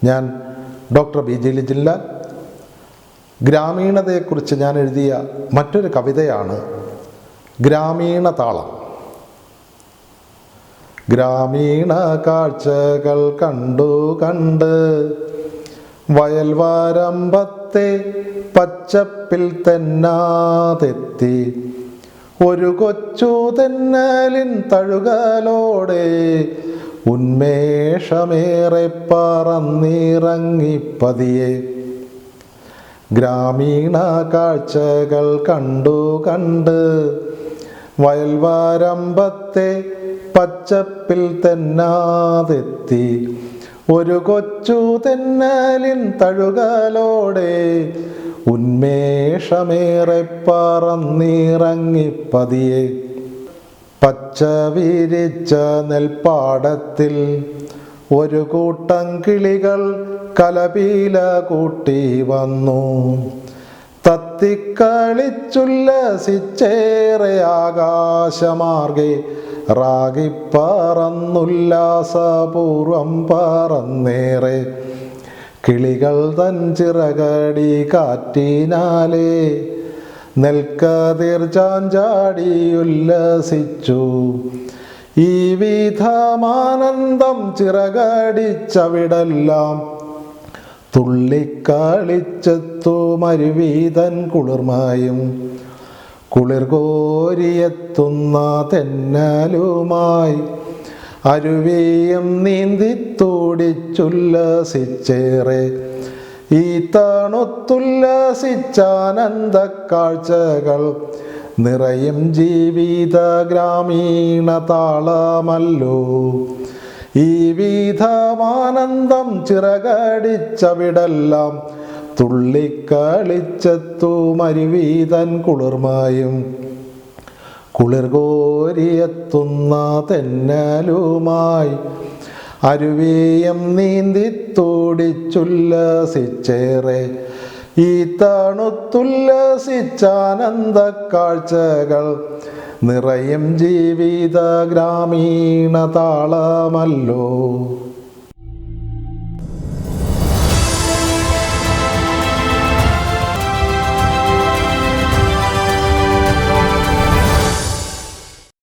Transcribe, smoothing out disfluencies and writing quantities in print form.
ഞാൻ doctor B G Lijinlal. ഗ്രാമീണതയെക്കുറിച്ച് ഞാൻ എഴുതിയ മറ്റൊരു കവിതയാണ് ഗ്രാമീണ താളം. ഗ്രാമീണ കാഴ്ചകൾ കണ്ടു കണ്ട് വയൽവാരമ്പത്തെ പച്ചപ്പിൽ തെന്നാതെത്തി, ഒരു കൊച്ചു തെന്നലിൻ തഴുകലോടെ ഉന്മേഷമേറെ പറന്നിറങ്ങിപ്പതിയെ. ഗ്രാമീണ കാഴ്ചകൾ കണ്ടു കണ്ട് വയൽവാരമ്പത്തെ പച്ചപ്പിൽ തെന്നാതെത്തി, ഒരു കൊച്ചു തെന്നലിൻ തഴുകലോടെ ഉന്മേഷമേറെ പറന്നിറങ്ങിപ്പതിയെ. പച്ച വിരിച്ച നെൽപ്പാടത്തിൽ ഒരു കൂട്ടം കിളികൾ കലപീല കൂട്ടി വന്നു, തത്തിക്കളിച്ചുല്ലസിച്ചേറെ ആകാശമാർഗെ റാഗിപ്പറന്നുല്ലാസപൂർവം പറന്നേറെ. കിളികൾ തൻ ചിറകടി കാറ്റിനാലെ നെൽക്കതിർ ചാഞ്ചാടി ഉല്ലസിച്ചു. ഈ വിധമാനന്ദം ചിറകടിച്ചവിടെല്ലാം തുള്ളിക്കളിച്ചെത്തുമരുവീതൻ കുളിർമായും, കുളിർ കോരിയെത്തുന്ന തെന്നലുമായി അരുവിയും നീന്തിത്തൂടിച്ചുല്ലസിച്ചേറെ. ഈ തണുത്തുല്ലസിച്ചാനന്ദ കാഴ്ചകൾ നിറയും ജീവിത ഗ്രാമീണ താളമല്ലോ. ഈ വിധമാനന്ദം ചിറകടിച്ചവിടെല്ലാം തുള്ളിക്കളിച്ചെത്തുമരുവീതൻ കുളിർമായും, കുളിർ കോരിയെത്തുന്ന തെന്നലുമായി അരുവിയും നീന്തിത്തൂടിച്ചുല്ലസിച്ചേറെ. ഈ തണുത്തുല്ലസിച്ചാനന്ദ കാഴ്ചകൾ നിറയും ജീവിത ഗ്രാമീണ താളമല്ലോ.